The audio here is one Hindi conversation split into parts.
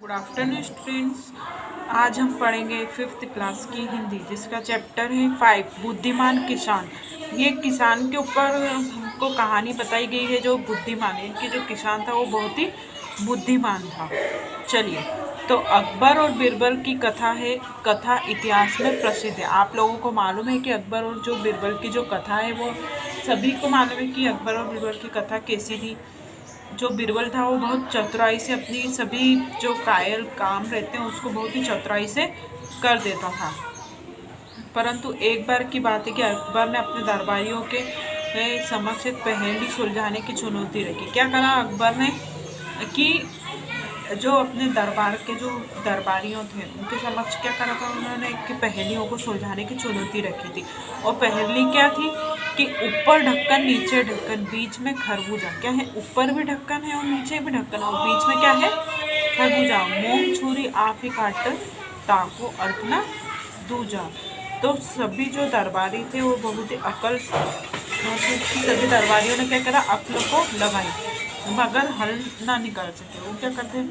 Good afternoon students. आज हम पढ़ेंगे 5th क्लास की हिंदी, जिसका चैप्टर है 5 बुद्धिमान किसान। ये किसान के ऊपर हमको कहानी बताई गई है। जो बुद्धिमान है, इनकी जो किसान था वो बहुत ही बुद्धिमान था। चलिए, तो अकबर और बीरबल की कथा है। कथा इतिहास में प्रसिद्ध है। आप लोगों को मालूम है कि अकबर और जो बीरबल की जो कथा है वो सभी को मालूम है कि अकबर और बीरबल की कथा कैसी थी। जो बीरबल था वो बहुत चतुराई से अपनी सभी जो कायल काम रहते हैं उसको बहुत ही चतुराई से कर देता था। परंतु एक बार की बात है कि अकबर ने अपने दरबारियों के समक्ष एक पहेली सुलझाने की चुनौती रखी। क्या करा अकबर ने कि जो अपने दरबार के जो दरबारियों थे उनके समक्ष क्या करा था, उन्होंने एक पहेलियों को सुलझाने की चुनौती रखी थी। और पहेली क्या थी कि ऊपर ढक्कन नीचे ढक्कन बीच में खरबूजा। क्या है? ऊपर भी ढक्कन है और नीचे भी ढक्कन है और बीच में क्या है? खरबूजा। मोम छुरी आप ही काट ताको अर्थ ना दूजा। तो सभी जो दरबारी थे वो बहुत ही अकल, सभी दरबारियों ने क्या करा, अक्ल को लगाई मगर हल ना निकाल सके। वो क्या करते,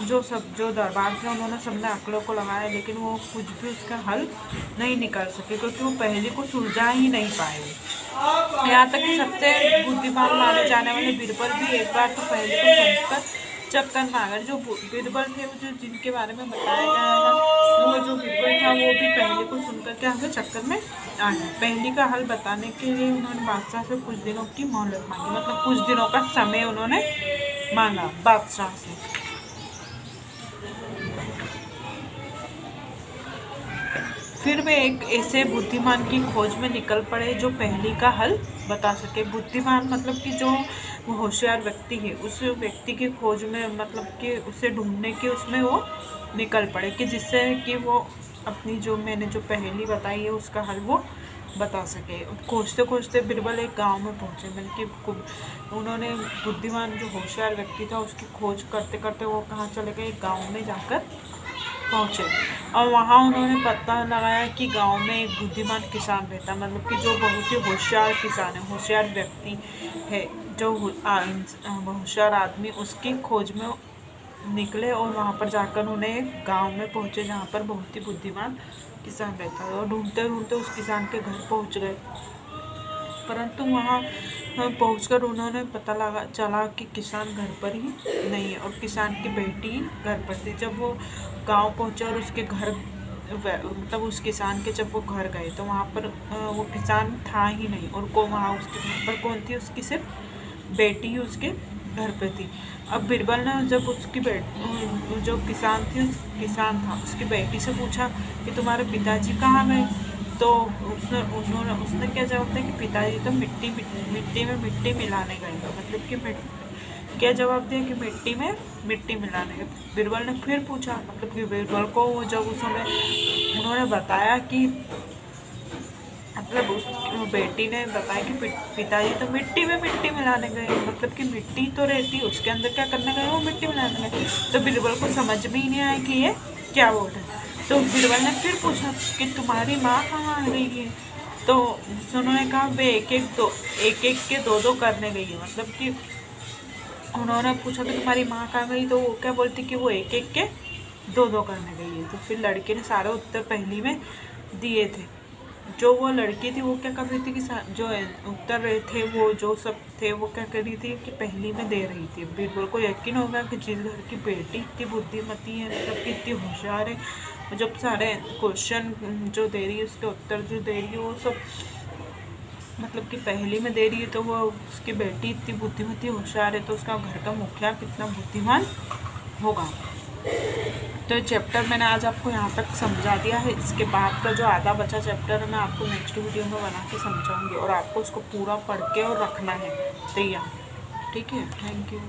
जो दरबार थे उन्होंने सबने अक्लों को लगाया, लेकिन वो कुछ भी उसका हल नहीं निकाल सके, क्योंकि वो पहेली को सुलझा ही नहीं पाए। यहाँ तक कि सबसे बुद्धिमान माने जाने वाले बीरबल भी एक बार तो पहेली को सुनकर चक्कर में आ गए। जो बीरबल थे, वो जो जिनके बारे में बताया गया है, वो जो बीरबल था वो भी पहेली को सुनकर क्या हुआ, चक्कर में आ गए। पहेली का हल बताने के लिए उन्होंने बादशाह से कुछ दिनों की मोहलत मांगी, मतलब कुछ दिनों का समय उन्होंने मांगा बादशाह से। फिर वे एक ऐसे बुद्धिमान की खोज में निकल पड़े जो पहेली का हल बता सके। बुद्धिमान मतलब कि जो होशियार व्यक्ति है, उस व्यक्ति की खोज में, मतलब कि उसे ढूंढने के उसमें वो निकल पड़े कि जिससे कि वो अपनी जो मैंने जो पहेली बताई है उसका हल वो बता सके। खोजते खोजते बीरबल एक गांव में पहुंचे, बल्कि उन्होंने बुद्धिमान जो होशियार व्यक्ति था उसकी खोज करते करते वो कहाँ चले गए, गाँव में जाकर पहुँचे। और वहाँ उन्होंने पता लगाया कि गांव में एक बुद्धिमान किसान रहता, मतलब कि जो बहुत ही होशियार किसान है, होशियार व्यक्ति है, जो होशियार आदमी, उसकी खोज में निकले और वहाँ पर जाकर उन्हें एक गाँव में पहुँचे जहाँ पर बहुत ही बुद्धिमान किसान रहता है। और ढूंढते ढूंढते उस किसान के घर पहुँच गए, परंतु वहाँ पहुंचकर उन्होंने पता चला कि किसान घर पर ही नहीं है और किसान की बेटी घर पर थी। जब वो गांव पहुंचे और उसके घर, मतलब उस किसान के जब वो घर गए तो वहाँ पर वो किसान था ही नहीं, और वहाँ उसके घर पर कौन थी, उसकी सिर्फ बेटी ही उसके घर पे थी। अब बीरबल ने जब उसकी जो किसान थी, उस किसान था, उसकी बेटी से पूछा कि तुम्हारे पिताजी कहाँ गए। तो उसने क्या जवाब दिया कि पिताजी तो मिट्टी में मिट्टी मिलाने गए, मतलब कि क्या जवाब दिया कि मिट्टी में मिट्टी मिलाने गए। बीरबल ने फिर पूछा, मतलब कि बीरबल को वो जब उन्होंने बताया कि, मतलब उस बेटी ने बताया कि पिताजी तो मिट्टी में मिट्टी मिलाने गए, मतलब कि मिट्टी तो रहती है, उसके अंदर क्या करने गए, वो मिट्टी मिलाने गए। तो बीरबल को समझ में ही नहीं आया कि ये क्या बोल रहे। तो बीरबल ने फिर पूछा कि तुम्हारी माँ कहाँ आ गई है। तो उन्होंने कहा वे एक एक के दो करने गई है, मतलब कि उन्होंने पूछा कि तुम्हारी माँ कहाँ गई, तो वो क्या बोलती कि वो एक एक के दो करने गई है। तो फिर लड़के ने सारे उत्तर पहेली में दिए थे। जो वो लड़की थी वो क्या कर रही थी कि जो उत्तर रहे थे वो जो सब थे वो क्या कर रही थी कि पहेली में दे रही थी। बीरबल को यकीन हो गया कि जिस घर की बेटी इतनी बुद्धिमती है, मतलब कि इतनी होशियार है, जब सारे क्वेश्चन जो दे रही है, उसके उत्तर जो दे रही है वो सब मतलब कि पहेली में दे रही है, तो वो उसकी बेटी इतनी बुद्धिमती होशियार है, तो उसका घर का मुखिया कितना बुद्धिमान होगा। तो ये चैप्टर मैंने आज आपको यहाँ तक समझा दिया है। इसके बाद का जो आधा बचा चैप्टर है मैं आपको नेक्स्ट वीडियो में बना के समझाऊंगी, और आपको उसको पूरा पढ़ के और रखना है तैयार। ठीक है, थैंक यू।